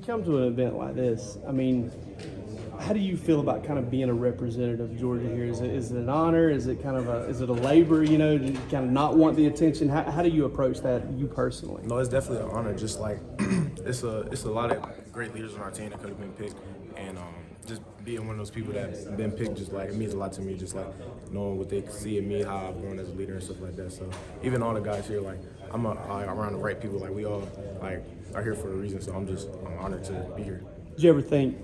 come to an event like this, I mean, how do you feel about kind of being a representative of Georgia here? Is it an honor? Is it kind of is it a labor? You know, do you kind of not want the attention? How do you approach that, you personally? No, it's definitely an honor. Just like it's a lot of great leaders on our team that could have been picked, and just being one of those people that's been picked, just like it means a lot to me. Just like knowing what they see in me, how I've grown as a leader and stuff like that. So even all the guys here, like I'm around the right people. Like we all like are here for a reason. So I'm honored to be here. Did you ever think,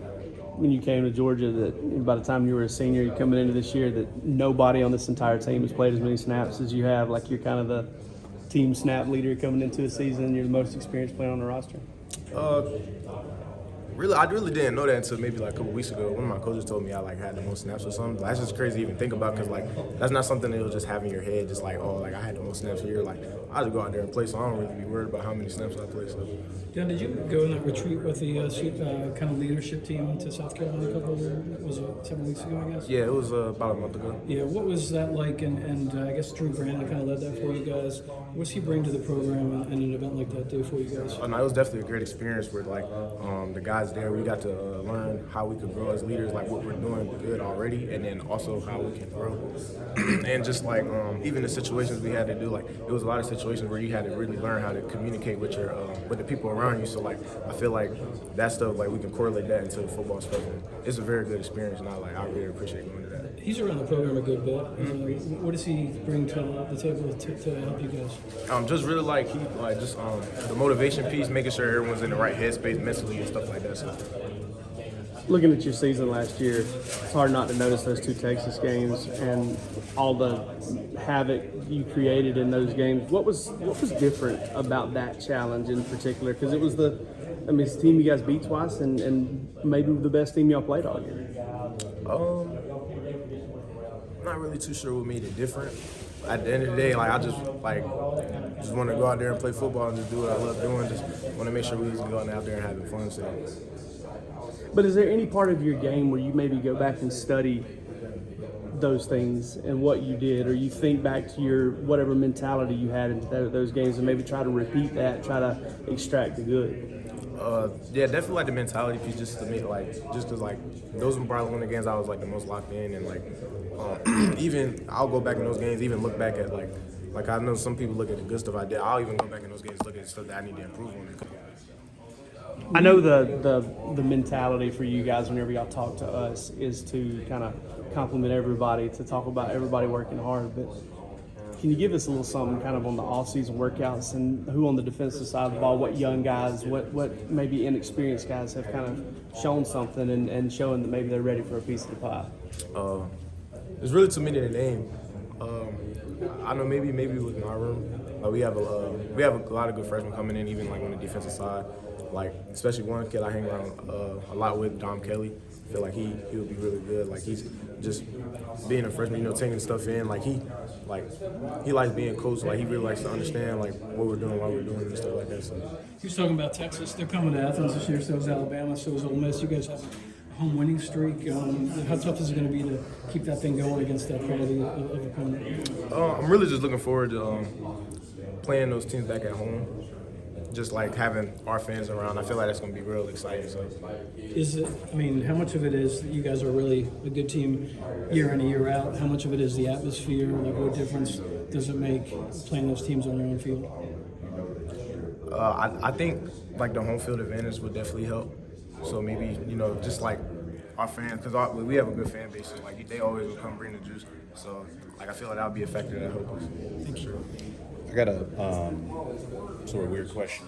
when you came to Georgia, that by the time you were a senior, you're coming into this year, that nobody on this entire team has played as many snaps as you have? Like you're kind of the team snap leader coming into a season. You're the most experienced player on the roster. I really didn't know that until maybe like a couple weeks ago. One of my coaches told me I like had the most snaps or something. That's just crazy to even think about, because like that's not something that you'll just have in your head. Just like, oh, like I had the most snaps here. Like I just go out there and play, so I don't really be worried about how many snaps I play. So. Dan, did you go on that retreat with the kind of leadership team to South Carolina a couple of, was it 7 weeks ago, I guess? Yeah, it was about a month ago. Yeah, what was that like? And I guess Drew Brandon kind of led that for you guys. What's he bring to the program and an event like that do for you guys? No, it was definitely a great experience with like the guys there. We got to learn how we could grow as leaders, like what we're doing good already, and then also how we can grow. And just like even the situations we had to do, like it was a lot of situations where you had to really learn how to communicate with your with the people around you. So like I feel like that stuff, like we can correlate that into the football stuff. And it's a very good experience, and I really appreciate going to that. He's around the program a good bit. What does he bring to the table to help you guys? Just really like the motivation piece, making sure everyone's in the right headspace mentally and stuff like that. So. Looking at your season last year, it's hard not to notice those 2 Texas games and all the havoc you created in those games. What was different about that challenge in particular? Because it was it's a team you guys beat twice and maybe the best team y'all played all year. Not really too sure what made it different. At the end of the day, like I just want to go out there and play football and just do what I love doing. Just want to make sure we just going out there and having fun. So. But is there any part of your game where you maybe go back and study those things and what you did, or you think back to your whatever mentality you had in those games and maybe try to repeat that, try to extract the good? Yeah, definitely like the mentality piece, just to make just because like those were probably one of the games I was like the most locked in, and like even I'll go back in those games, even look back at like I know some people look at the good stuff I did. I'll even go back in those games, look at the stuff that I need to improve on. I know the mentality for you guys whenever y'all talk to us is to kind of compliment everybody, to talk about everybody working hard, but can you give us a little something kind of on the off-season workouts and who on the defensive side of the ball, what young guys, what maybe inexperienced guys have kind of shown something and showing that maybe they're ready for a piece of the pie? There's really too many to name. I know maybe within our room, we have a lot of good freshmen coming in, even like on the defensive side. Like especially one kid I hang around a lot with, Dom Kelly. I feel like he would be really good. Like he's just being a freshman, taking stuff in. Like he likes being coached. Like he really likes to understand like what we're doing, why we're doing it, and stuff like that. So. He was talking about Texas. They're coming to Athens this year. So is Alabama. So is Ole Miss. You guys have a home winning streak. How tough is it going to be to keep that thing going against that quality of opponent? I'm really just looking forward to playing those teams back at home. Just like having our fans around, I feel like that's going to be real exciting. So, how much of it is that you guys are really a good team year in and year out? How much of it is the atmosphere? Like, what difference does it make playing those teams on your own field? I think like the home field advantage would definitely help. So maybe just like our fans, because we have a good fan base, so like they always will come bring the juice. So like I feel like that would be a factor that helps us. Thank you. I got a sort of weird question.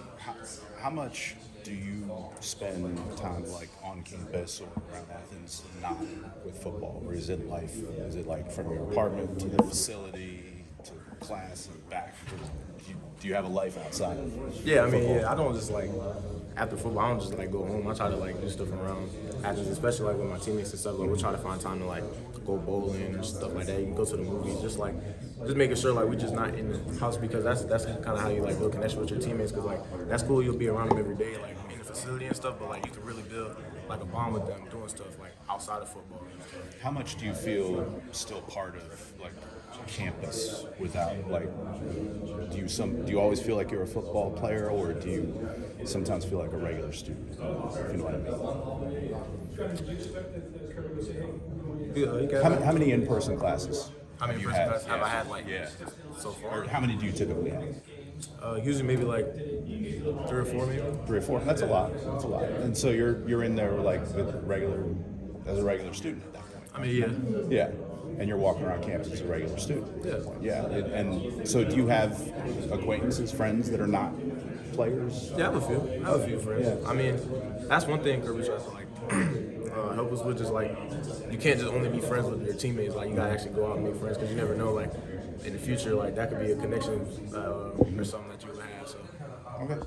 How much do you spend time like on campus or around Athens not with football? Or is it life? Is it like from your apartment to the facility to class and back? Do you have a life outside of Yeah, football? I don't just like after football. I don't just like go home. I try to like do stuff around Athens, especially like with my teammates and stuff. Like we'll try to find time to like go bowling or stuff like that. You can go to the movies, just making sure like we're just not in the house, because that's kind of how you like build connection with your teammates. Because like that's cool, you'll be around them every day. Like in the facility and stuff, but like you can really build like a bond with them doing stuff like outside of football. How much do you feel still part of like campus without like? Do you always feel like you're a football player, or do you sometimes feel like a regular student? If you know what I mean. How many in-person classes? How many have you in-person had? classes have I had like Yeah. so far? Or how many do you typically have? Usually maybe like 3 or 4 maybe. 3 or 4. That's a lot. That's a lot. And so you're in there like as a regular student at that point. I mean, yeah. Yeah. And you're walking around campus as a regular student. Yeah. Yeah. And so do you have acquaintances, friends that are not players? Yeah, I have a few friends. Yeah. I mean, that's one thing Kirby tries to like help us with. Just like you can't just only be friends with your teammates. Like you gotta actually go out and make friends because you never know. Like in the future, like that could be a connection or something that you would have. So. Okay.